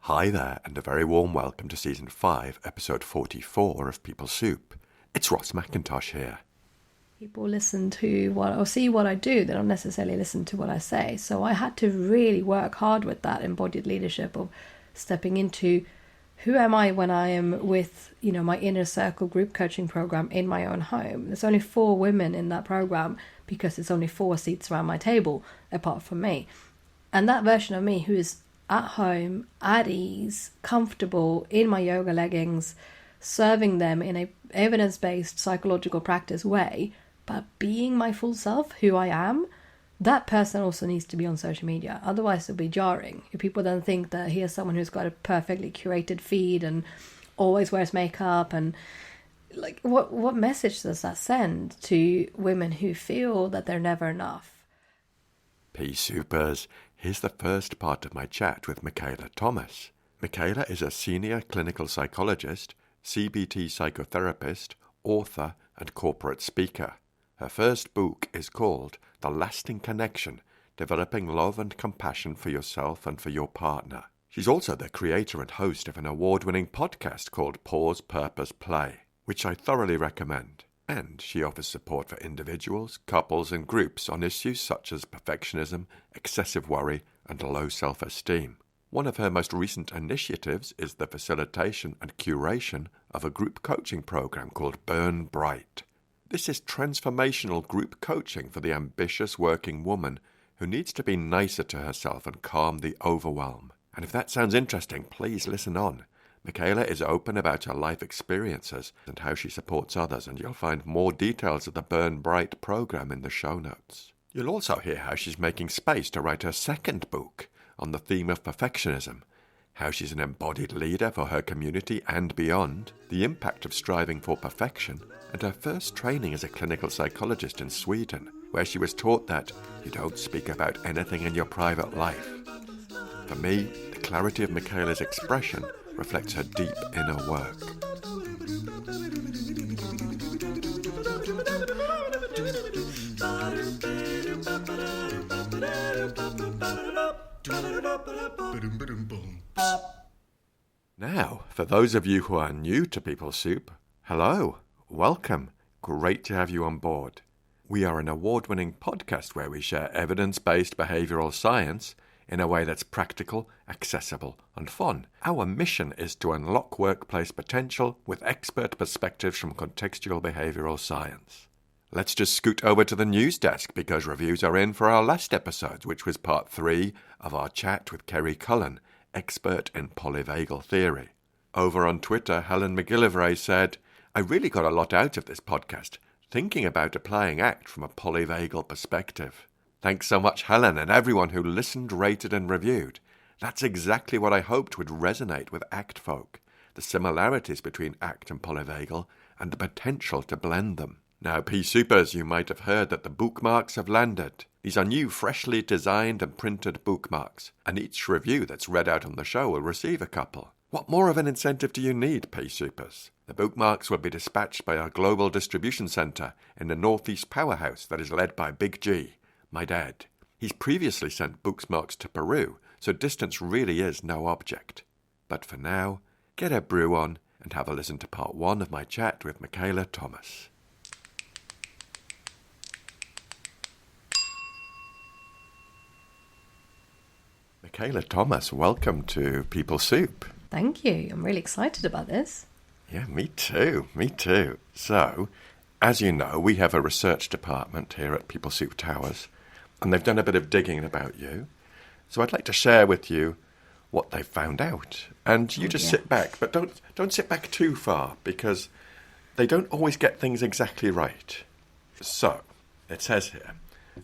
Hi there, and a very warm welcome to Season 5, Episode 44 of People Soup. It's Ross McIntosh here. People listen to what or see what I do. They don't necessarily listen to what I say. So I had to really work hard with that embodied leadership of stepping into who am I when I am with, my inner circle group coaching program in my own home. There's only 4 women in that program because there's only 4 seats around my table apart from me. And that version of me who is at home, at ease, comfortable, in my yoga leggings, serving them in a evidence-based psychological practice way, but being my full self, who I am, that person also needs to be on social media. Otherwise it'll be jarring. If people then think that here's someone who's got a perfectly curated feed and always wears makeup, and what message does that send to women who feel that they're never enough? Peace Supers. Here's the first part of my chat with Michaela Thomas. Michaela is a senior clinical psychologist, CBT psychotherapist, author, and corporate speaker. Her first book is called The Lasting Connection, Developing Love and Compassion for Yourself and for Your Partner. She's also the creator and host of an award-winning podcast called Pause, Purpose, Play, which I thoroughly recommend. And she offers support for individuals, couples, and groups on issues such as perfectionism, excessive worry, and low self-esteem. One of her most recent initiatives is the facilitation and curation of a group coaching program called Burn Bright. This is transformational group coaching for the ambitious working woman who needs to be nicer to herself and calm the overwhelm. And if that sounds interesting, please listen on. Michaela is open about her life experiences and how she supports others, and you'll find more details of the Burn Bright program in the show notes. You'll also hear how she's making space to write her second book on the theme of perfectionism, how she's an embodied leader for her community and beyond, the impact of striving for perfection, and her first training as a clinical psychologist in Sweden, where she was taught that you don't speak about anything in your private life. For me, the clarity of Michaela's expression reflects her deep inner work. Now, for those of you who are new to People Soup, hello, welcome, great to have you on board. We are an award-winning podcast where we share evidence-based behavioral science in a way that's practical, accessible, and fun. Our mission is to unlock workplace potential with expert perspectives from contextual behavioral science. Let's just scoot over to the news desk because reviews are in for our last episode, which was part 3 of our chat with Kerry Cullen, expert in polyvagal theory. Over on Twitter, Helen McGillivray said, "I really got a lot out of this podcast, thinking about applying ACT from a polyvagal perspective." Thanks so much, Helen, and everyone who listened, rated, and reviewed. That's exactly what I hoped would resonate with ACT folk, the similarities between ACT and polyvagal, and the potential to blend them. Now, P-Supers, you might have heard that the bookmarks have landed. These are new, freshly designed and printed bookmarks, and each review that's read out on the show will receive a couple. What more of an incentive do you need, P-Supers? The bookmarks will be dispatched by our global distribution centre in the Northeast powerhouse that is led by Big G, my dad. He's previously sent bookmarks to Peru, so distance really is no object. But for now, get a brew on and have a listen to part 1 of my chat with Michaela Thomas. Michaela Thomas, welcome to People Soup. Thank you. I'm really excited about this. Yeah, me too. So, as you know, we have a research department here at People Soup Towers, and they've done a bit of digging about you. So I'd like to share with you what they've found out. And you sit back, but don't sit back too far, because they don't always get things exactly right. So, it says here,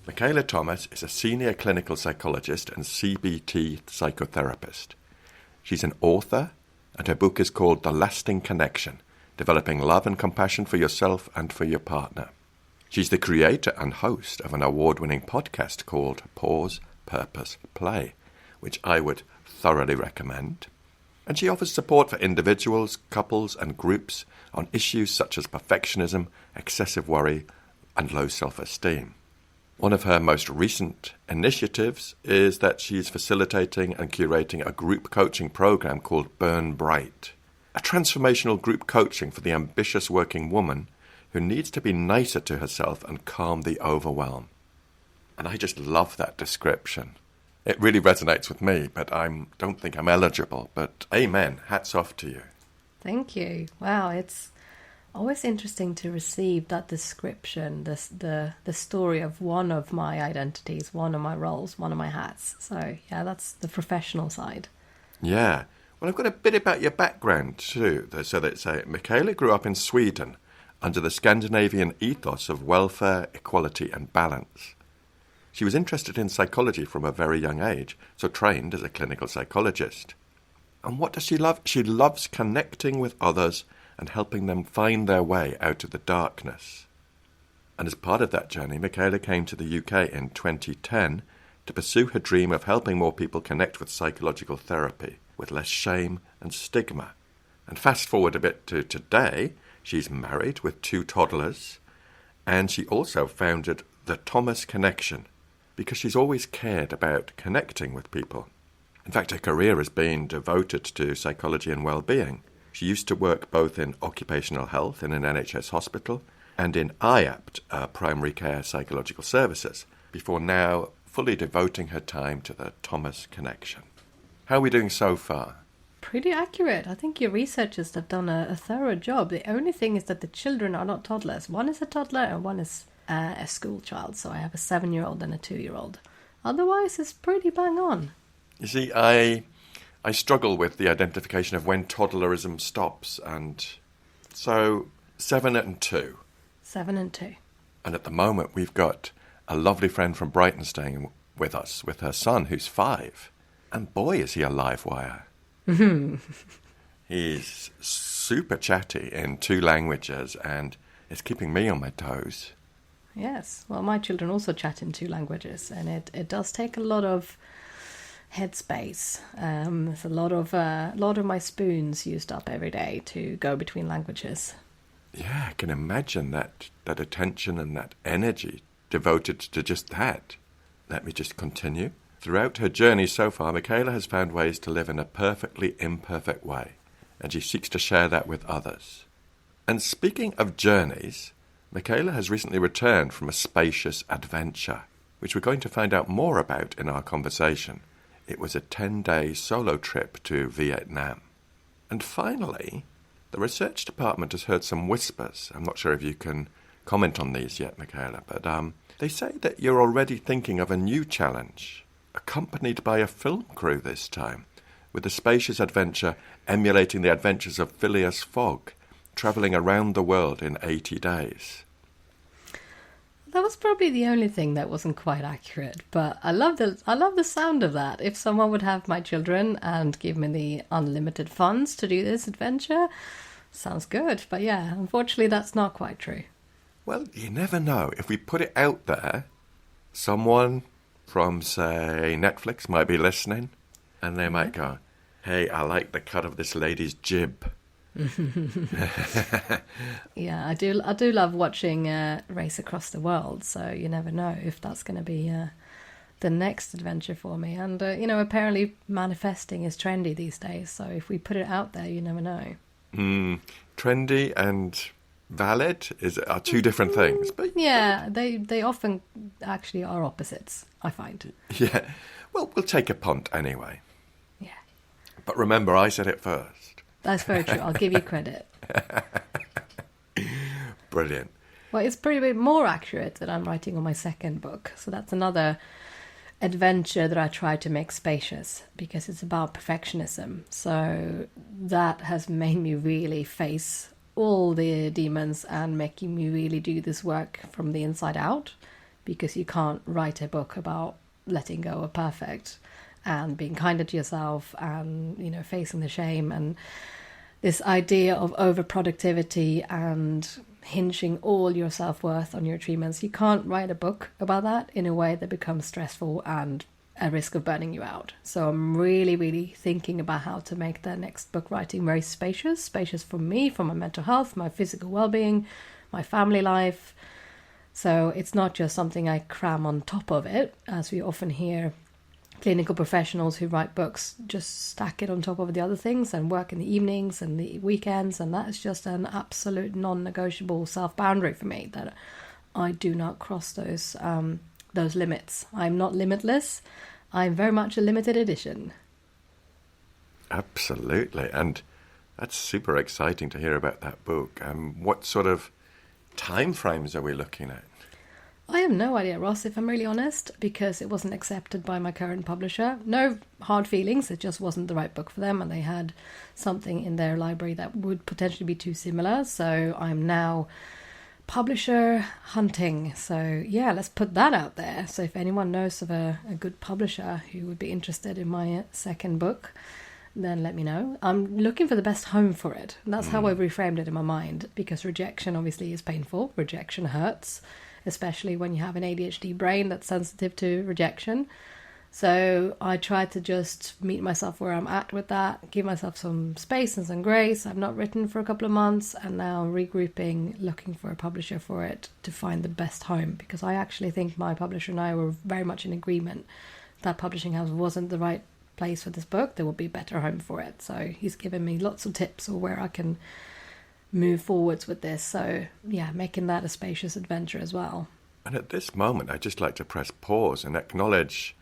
Michaela Thomas is a senior clinical psychologist and CBT psychotherapist. She's an author, and her book is called The Lasting Connection, Developing Love and Compassion for Yourself and for Your Partner. She's the creator and host of an award-winning podcast called Pause, Purpose, Play, which I would thoroughly recommend. And she offers support for individuals, couples, and groups on issues such as perfectionism, excessive worry, and low self-esteem. One of her most recent initiatives is that she's facilitating and curating a group coaching program called Burn Bright, a transformational group coaching for the ambitious working woman who needs to be nicer to herself and calm the overwhelm. And I just love that description. It really resonates with me, but I don't think I'm eligible. But amen, hats off to you. Thank you. Wow, it's always interesting to receive that description, the story of one of my identities, one of my roles, one of my hats. So yeah, that's the professional side. Yeah. Well, I've got a bit about your background too. So they say Michaela grew up in Sweden under the Scandinavian ethos of welfare, equality and balance. She was interested in psychology from a very young age, so trained as a clinical psychologist. And what does she love? She loves connecting with others and helping them find their way out of the darkness. And as part of that journey, Michaela came to the UK in 2010 to pursue her dream of helping more people connect with psychological therapy with less shame and stigma. And fast forward a bit to today, she's married with 2 toddlers, and she also founded the Thomas Connection because she's always cared about connecting with people. In fact, her career has been devoted to psychology and well-being. She used to work both in occupational health in an NHS hospital and in IAPT, primary care psychological services, before now fully devoting her time to the Thomas Connection. How are we doing so far? Pretty accurate. I think your researchers have done a thorough job. The only thing is that the children are not toddlers. One is a toddler and one is a school child. So I have a 7-year-old and a 2-year-old. Otherwise, it's pretty bang on. You see, I struggle with the identification of when toddlerism stops, and so 7 and 2. 7 and 2. And at the moment, we've got a lovely friend from Brighton staying with us, with her son, who's 5. And boy, is he a live wire. He's super chatty in 2 languages, and it's keeping me on my toes. Yes. Well, my children also chat in 2 languages, and it does take a lot of headspace. There's a lot of my spoons used up every day to go between languages. Yeah, I can imagine that attention and that energy devoted to just that. Let me just continue. Throughout her journey so far, Michaela has found ways to live in a perfectly imperfect way, and she seeks to share that with others. And speaking of journeys, Michaela has recently returned from a spacious adventure, which we're going to find out more about in our conversation. It was a 10-day solo trip to Vietnam. And finally, the research department has heard some whispers. I'm not sure if you can comment on these yet, Michaela, but they say that you're already thinking of a new challenge, accompanied by a film crew this time, with a spacious adventure emulating the adventures of Phileas Fogg, travelling around the world in 80 days. That was probably the only thing that wasn't quite accurate, but I love the sound of that. If someone would have my children and give me the unlimited funds to do this adventure, sounds good. But yeah, unfortunately, that's not quite true. Well, you never know. If we put it out there, someone from, say, Netflix might be listening, and they might go, "Hey, I like the cut of this lady's jib." Yeah, I do love watching Race Across the World, so you never know if that's going to be the next adventure for me. And, apparently manifesting is trendy these days, so if we put it out there, you never know. Trendy and valid are 2 different things. But yeah, they often actually are opposites, I find. Yeah, well, we'll take a punt anyway. Yeah. But remember, I said it first. That's very true. I'll give you credit. Brilliant. Well, it's pretty bit more accurate that I'm writing on my 2nd book. So that's another adventure that I try to make spacious because it's about perfectionism. So that has made me really face all the demons and making me really do this work from the inside out, because you can't write a book about letting go of perfect and being kinder to yourself and, facing the shame and this idea of overproductivity and hinging all your self-worth on your achievements. You can't write a book about that in a way that becomes stressful and a risk of burning you out. So I'm really, really thinking about how to make the next book writing very spacious for me, for my mental health, my physical well-being, my family life, So it's not just something I cram on top of it, as we often hear clinical professionals who write books just stack it on top of the other things and work in the evenings and the weekends, and that is just an absolute non-negotiable self-boundary for me, that I do not cross those limits. I'm not limitless. I'm very much a limited edition. Absolutely. And that's super exciting to hear about that book. What sort of time frames are we looking at? I have no idea, Ross, if I'm really honest, because it wasn't accepted by my current publisher. No hard feelings, it just wasn't the right book for them, and they had something in their library that would potentially be too similar. So I'm now publisher hunting. So yeah, let's put that out there. So if anyone knows of a good publisher who would be interested in my second book, then let me know. I'm looking for the best home for it. And that's how I reframed it in my mind, because rejection obviously is painful. Rejection hurts, especially when you have an ADHD brain that's sensitive to rejection. So I try to just meet myself where I'm at with that, give myself some space and some grace. I've not written for a couple of months, and now I'm regrouping, looking for a publisher for it to find the best home, because I actually think my publisher and I were very much in agreement that publishing house wasn't the right place for this book. There will be a better home for it. So he's given me lots of tips of where I can move forwards with this. So yeah, making that a spacious adventure as well. And at this moment, I'd just like to press pause and acknowledge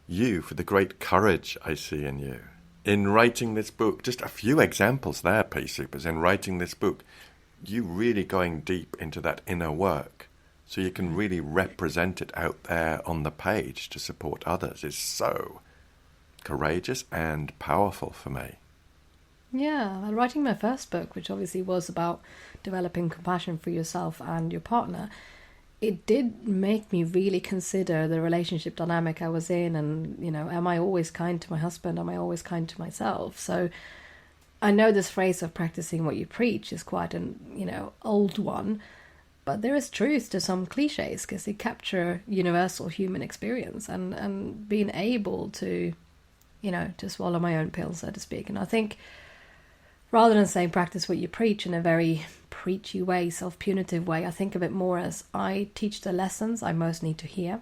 you for the great courage I see in you. In writing this book, just a few examples there, P-Supers, in writing this book, you really going deep into that inner work so you can really represent it out there on the page to support others is so courageous and powerful for me. Yeah, and writing my first book, which obviously was about developing compassion for yourself and your partner, it did make me really consider the relationship dynamic I was in, and, you know, am I always kind to my husband? Am I always kind to myself? So I know this phrase of practicing what you preach is quite an, old one, but there is truth to some cliches because they capture universal human experience and being able to, to swallow my own pill, so to speak. And I think rather than saying practice what you preach in a very preachy way, self-punitive way, I think of it more as I teach the lessons I most need to hear.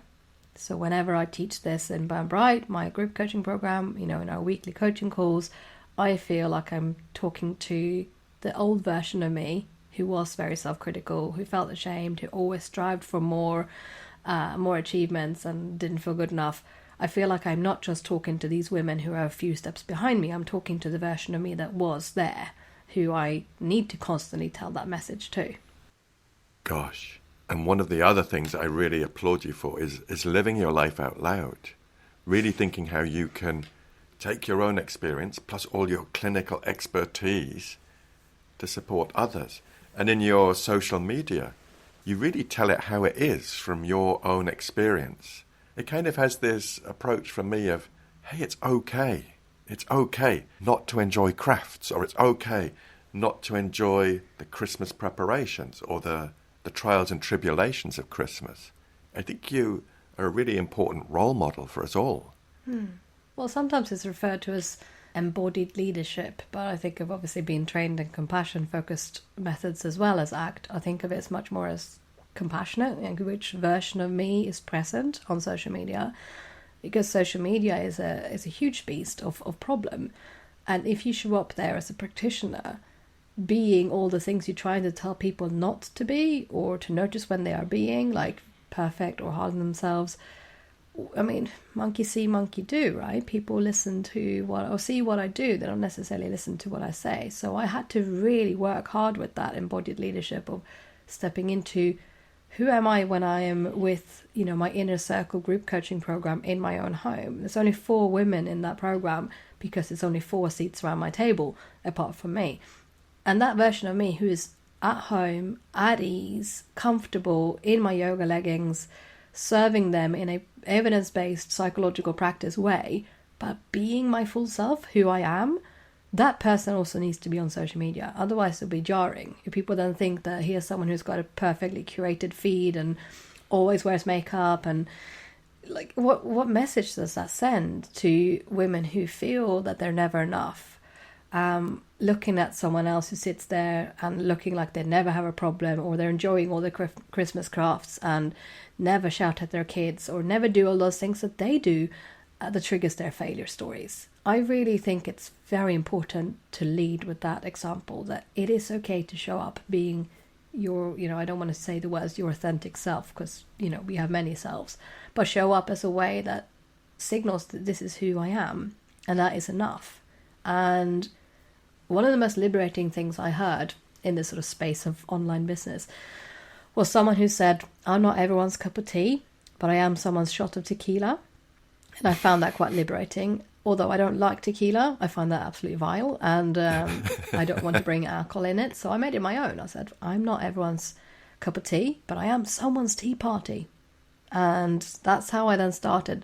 So whenever I teach this in Burn Bright, my group coaching program, in our weekly coaching calls, I feel like I'm talking to the old version of me who was very self-critical, who felt ashamed, who always strived for more achievements and didn't feel good enough. I feel like I'm not just talking to these women who are a few steps behind me. I'm talking to the version of me that was there, who I need to constantly tell that message to. Gosh. And one of the other things I really applaud you for is living your life out loud. Really thinking how you can take your own experience plus all your clinical expertise to support others. And in your social media, you really tell it how it is from your own experience. It kind of has this approach from me of, hey, it's okay. It's okay not to enjoy crafts, or it's okay not to enjoy the Christmas preparations or the trials and tribulations of Christmas. I think you are a really important role model for us all. Well, sometimes it's referred to as embodied leadership, but I think of obviously being trained in compassion-focused methods as well as ACT. I think of it as much more as compassionate, and which version of me is present on social media, because social media is a huge beast of problem. And if you show up there as a practitioner being all the things you're trying to tell people not to be, or to notice when they are being, like perfect or hard on themselves, I mean, monkey see, monkey do, right? People listen to or see what I do. They don't necessarily listen to what I say. So I had to really work hard with that embodied leadership of stepping into who am I when I am with, my inner circle group coaching program in my own home. There's only 4 women in that program because there's only 4 seats around my table apart from me. And that version of me who is at home, at ease, comfortable, in my yoga leggings, serving them in a evidence-based psychological practice way, but being my full self, who I am, that person also needs to be on social media. Otherwise it'll be jarring. If people then think that here's someone who's got a perfectly curated feed and always wears makeup, and like what message does that send to women who feel that they're never enough, looking at someone else who sits there and looking like they never have a problem, or they're enjoying all the Christmas crafts and never shout at their kids or never do all those things that they do, that triggers their failure stories. I really think it's very important to lead with that example, that it is okay to show up being your, I don't want to say the words your authentic self, because, we have many selves, but show up as a way that signals that this is who I am, and that is enough. And one of the most liberating things I heard in this sort of space of online business was someone who said, I'm not everyone's cup of tea, but I am someone's shot of tequila. And I found that quite liberating. Although I don't like tequila, I find that absolutely vile, and I don't want to bring alcohol in it. So I made it my own. I said, I'm not everyone's cup of tea, but I am someone's tea party. And that's how I then started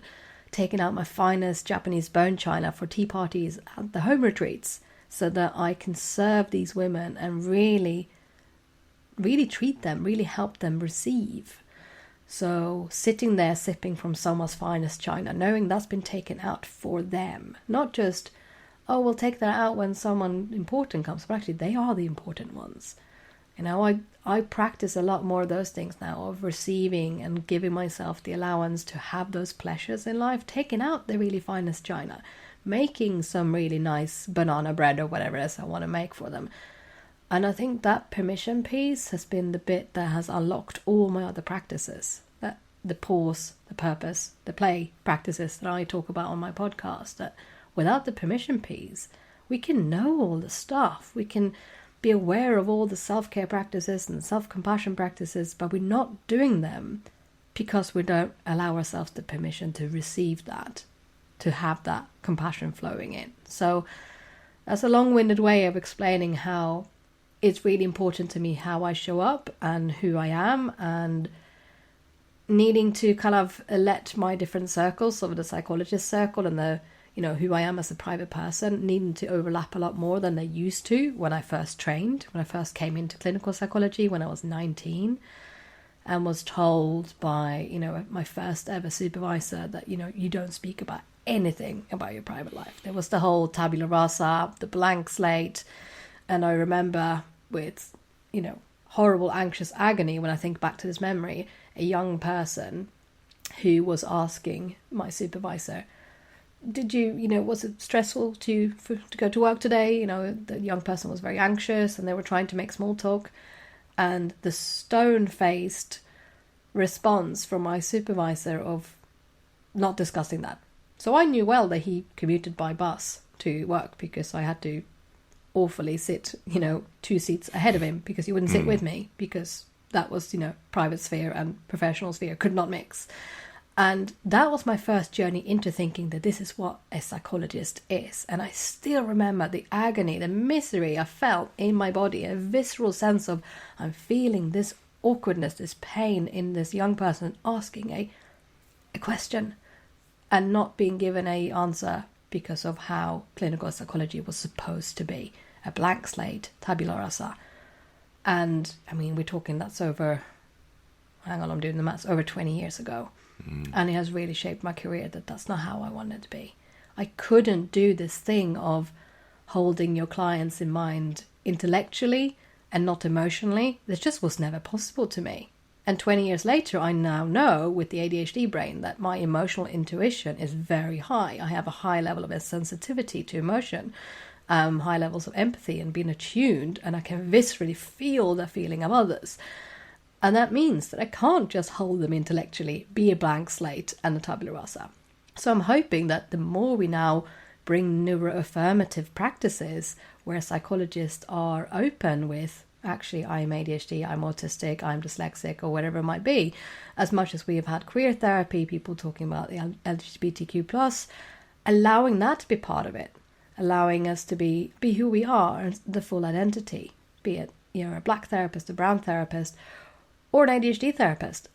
taking out my finest Japanese bone china for tea parties at the home retreats, so that I can serve these women and really, really treat them, really help them receive. So sitting there sipping from someone's finest china, knowing that's been taken out for them. Not just, oh, we'll take that out when someone important comes, but actually they are the important ones. I practice a lot more of those things now, of receiving and giving myself the allowance to have those pleasures in life, taking out the really finest china, making some really nice banana bread or whatever it is I want to make for them. And I think that permission piece has been the bit that has unlocked all my other practices. That the pause, the purpose, the play practices that I talk about on my podcast. That without the permission piece, we can know all the stuff. We can be aware of all the self-care practices and self-compassion practices, but we're not doing them because we don't allow ourselves the permission to receive that, to have that compassion flowing in. So that's a long-winded way of explaining how it's really important to me how I show up and who I am, and needing to kind of let my different circles, sort of the psychologist circle and the, who I am as a private person, needing to overlap a lot more than they used to when I first trained, when I first came into clinical psychology when I was 19, and was told by, my first ever supervisor that, you don't speak about anything about your private life. There was the whole tabula rasa, the blank slate. And I remember with, horrible anxious agony when I think back to this memory, a young person who was asking my supervisor, did you, was it stressful to go to work today? The young person was very anxious and they were trying to make small talk. And the stone-faced response from my supervisor of not discussing that. So I knew well that he commuted by bus to work, because I had to awfully sit, 2 seats ahead of him, because he wouldn't sit with me, because that was, private sphere and professional sphere could not mix. And that was my first journey into thinking that this is what a psychologist is. And I still remember the agony, the misery I felt in my body, a visceral sense of I'm feeling this awkwardness, this pain in this young person asking a question and not being given a answer because of how clinical psychology was supposed to be. A blank slate, tabula rasa. And, we're talking that's over, I'm doing the maths, over 20 years ago. And it has really shaped my career that that's not how I wanted to be. I couldn't do this thing of holding your clients in mind intellectually and not emotionally. This just was never possible to me. And 20 years later, I now know with the ADHD brain that my emotional intuition is very high. I have a high level of sensitivity to emotion, high levels of empathy and being attuned, and I can viscerally feel the feeling of others. And that means that I can't just hold them intellectually, be a blank slate and a tabula rasa. So I'm hoping that the more we now bring neuroaffirmative practices where psychologists are open with, actually, I'm ADHD, I'm autistic, I'm dyslexic, or whatever it might be, as much as we have had queer therapy, people talking about the LGBTQ+, allowing that to be part of it, allowing us to be who we are, the full identity, be it a black therapist, a brown therapist, or an ADHD therapist,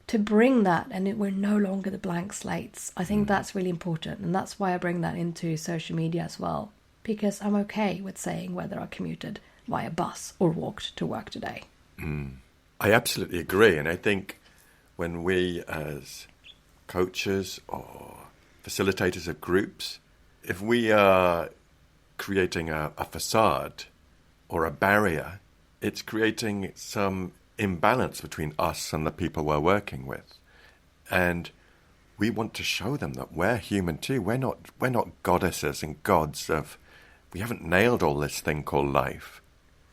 to bring that, and we're no longer the blank slates. I think that's really important, and that's why I bring that into social media as well, because I'm okay with saying whether I commuted via bus or walked to work today. I absolutely agree, and I think when we as coaches or facilitators of groups, if we are creating a facade or a barrier. It's creating some imbalance between us and the people we're working with. And we want to show them that we're human too. We're not goddesses and gods of, we haven't nailed all this thing called life.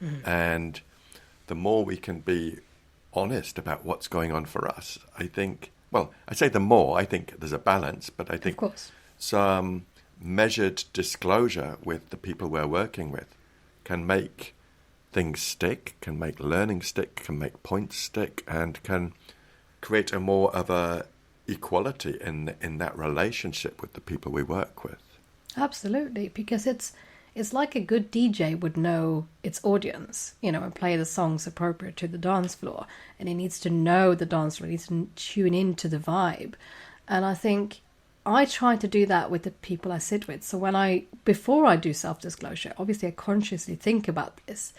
Mm-hmm. And the more we can be honest about what's going on for us, I think, well, I say the more, I think there's a balance, but I think some measured disclosure with the people we're working with can make things stick, can make learning stick, can make points stick, and can create a more of a equality in that relationship with the people we work with. Absolutely, because it's like a good DJ would know its audience, and play the songs appropriate to the dance floor. And it needs to know the dance floor, it needs to tune into the vibe. And I think I try to do that with the people I sit with. So before I do self-disclosure, obviously I consciously think about this.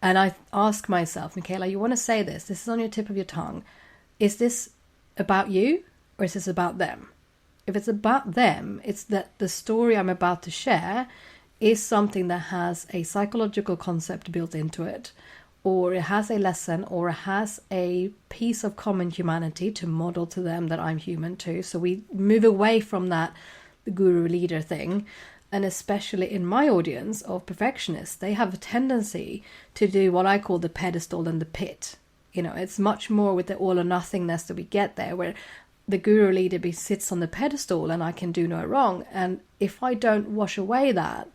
And I ask myself, Michaela, you want to say this? This is on your tip of your tongue. Is this about you or is this about them? If it's about them, it's that the story I'm about to share is something that has a psychological concept built into it, or it has a lesson, or it has a piece of common humanity to model to them that I'm human too. So we move away from that the guru leader thing. And especially in my audience of perfectionists, they have a tendency to do what I call the pedestal and the pit. It's much more with the all or nothingness that we get there, where the guru leader sits on the pedestal and I can do no wrong. And if I don't wash away that,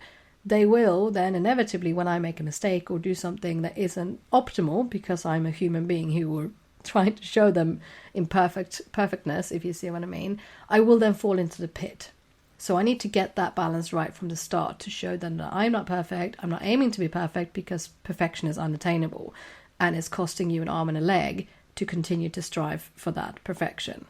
they will then inevitably, when I make a mistake or do something that isn't optimal, because I'm a human being who will try to show them perfectness, if you see what I mean, I will then fall into the pit. So I need to get that balance right from the start to show them that I'm not perfect. I'm not aiming to be perfect, because perfection is unattainable and it's costing you an arm and a leg to continue to strive for that perfection.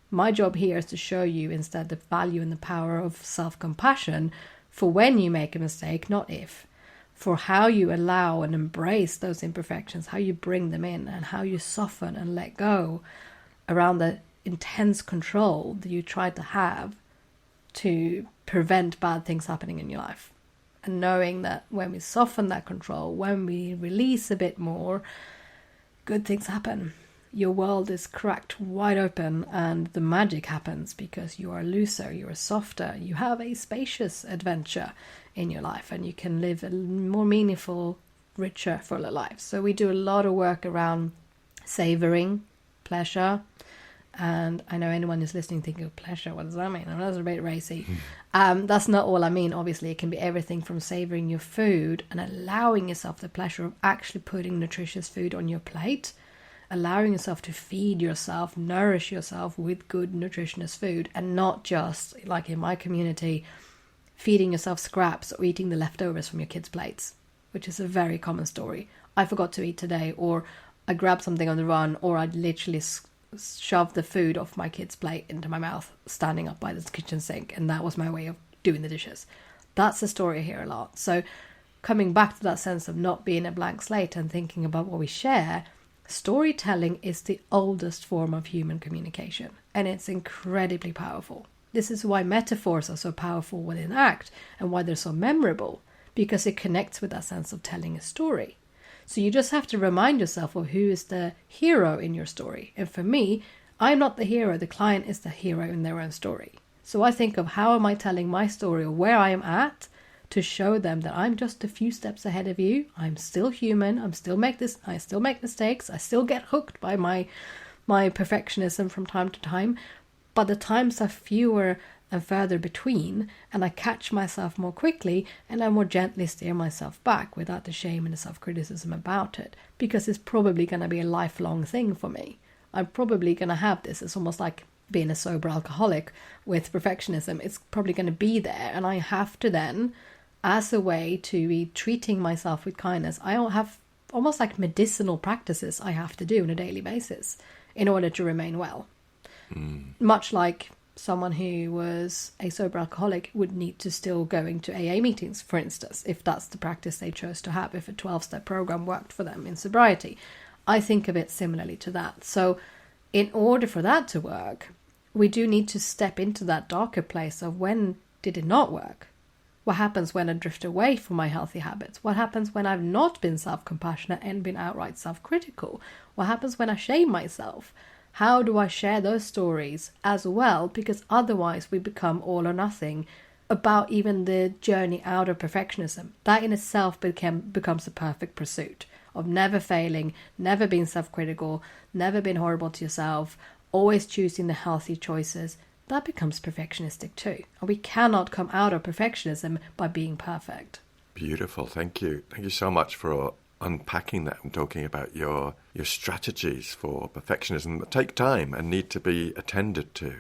My job here is to show you instead the value and the power of self-compassion for when you make a mistake, not if, for how you allow and embrace those imperfections, how you bring them in, and how you soften and let go around the intense control that you try to have to prevent bad things happening in your life. And knowing that when we soften that control, when we release a bit more, good things happen. Your world is cracked wide open and the magic happens because you are looser, you are softer, you have a spacious adventure in your life and you can live a more meaningful, richer, fuller life. So we do a lot of work around savoring pleasure. And I know anyone who's listening thinking, pleasure, what does that mean? And that's a bit racy. That's not all I mean. Obviously, it can be everything from savoring your food and allowing yourself the pleasure of actually putting nutritious food on your plate, allowing yourself to feed yourself, nourish yourself with good nutritious food, and not just, like in my community, feeding yourself scraps or eating the leftovers from your kids' plates, which is a very common story. I forgot to eat today, or I grabbed something on the run, or I literally shoved the food off my kid's plate into my mouth, standing up by the kitchen sink, and that was my way of doing the dishes. That's the story I hear a lot. So coming back to that sense of not being a blank slate and thinking about what we share, storytelling is the oldest form of human communication, and it's incredibly powerful. This is why metaphors are so powerful within ACT and why they're so memorable, because it connects with that sense of telling a story. So you just have to remind yourself of who is the hero in your story. And for me, I'm not the hero. The client is the hero in their own story. So I think of how am I telling my story or where I am at to show them that I'm just a few steps ahead of you. I'm still human. I still make mistakes. I still get hooked by my perfectionism from time to time. But the times are fewer and further between, and I catch myself more quickly, and I more gently steer myself back without the shame and the self-criticism about it, because it's probably going to be a lifelong thing for me. I'm probably going to have this. It's almost like being a sober alcoholic with perfectionism. It's probably going to be there, and I have to then, as a way to be treating myself with kindness, I don't have almost like medicinal practices I have to do on a daily basis in order to remain well. Much like someone who was a sober alcoholic would need to still going to AA meetings, for instance, if that's the practice they chose to have, if a 12-step program worked for them in sobriety. I think of it similarly to that. So in order for that to work, we do need to step into that darker place of when did it not work? What happens when I drift away from my healthy habits? What happens when I've not been self-compassionate and been outright self-critical? What happens when I shame myself? How do I share those stories as well? Because otherwise we become all or nothing about even the journey out of perfectionism. That in itself becomes a perfect pursuit of never failing, never being self-critical, never being horrible to yourself, always choosing the healthy choices. That becomes perfectionistic too. And we cannot come out of perfectionism by being perfect. Beautiful. Thank you. Thank you so much for unpacking that and talking about your strategies for perfectionism that take time and need to be attended to.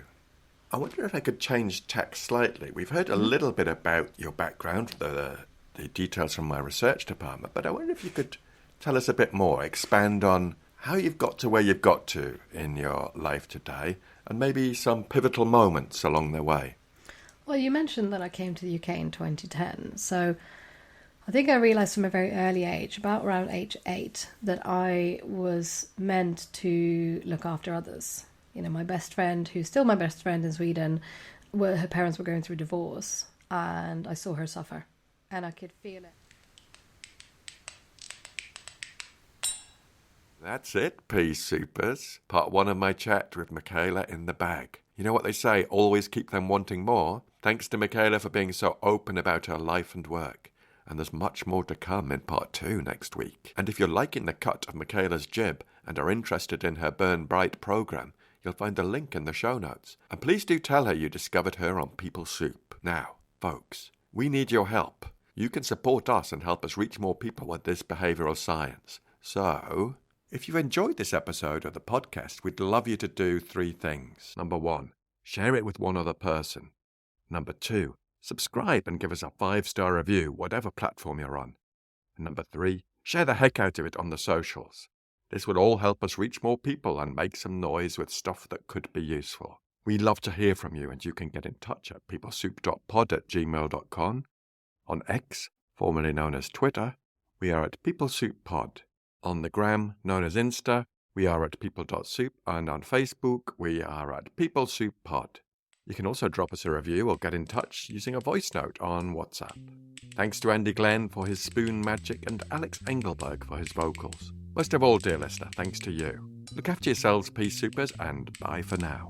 I wonder if I could change tack slightly. We've heard a little bit about your background, the details from my research department, but I wonder if you could tell us a bit more, expand on how you've got to where you've got to in your life today, and maybe some pivotal moments along the way. Well, you mentioned that I came to the UK in 2010, so I think I realised from a very early age, about around age 8, that I was meant to look after others. You know, my best friend, who's still my best friend in Sweden, her parents were going through divorce, and I saw her suffer, and I could feel it. That's it, Pea Supers. Part 1 of my chat with Michaela in the bag. You know what they say, always keep them wanting more. Thanks to Michaela for being so open about her life and work. And there's much more to come in part 2 next week. And if you're liking the cut of Michaela's jib and are interested in her Burn Bright program, you'll find the link in the show notes. And please do tell her you discovered her on People Soup. Now, folks, we need your help. You can support us and help us reach more people with this behavioural science. So, if you've enjoyed this episode of the podcast, we'd love you to do 3 things. Number 1, share it with one other person. Number 2, subscribe and give us a 5-star review, whatever platform you're on. And number 3, share the heck out of it on the socials. This would all help us reach more people and make some noise with stuff that could be useful. We'd love to hear from you, and you can get in touch at peoplesoup.pod@gmail.com. On X, formerly known as Twitter, we are at peoplesouppod. On the gram, known as Insta, we are at people.soup, and on Facebook, we are at peoplesouppod. You can also drop us a review or get in touch using a voice note on WhatsApp. Thanks to Andy Glenn for his spoon magic and Alex Engelberg for his vocals. Most of all, dear listener, thanks to you. Look after yourselves, Pea Supers, and bye for now.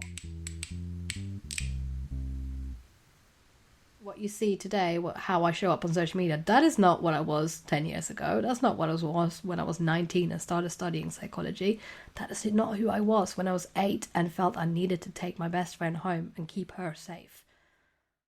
What you see today, how I show up on social media, that is not what I was 10 years ago. That's not what I was when I was 19 and started studying psychology. That is not who I was when I was 8 and felt I needed to take my best friend home and keep her safe.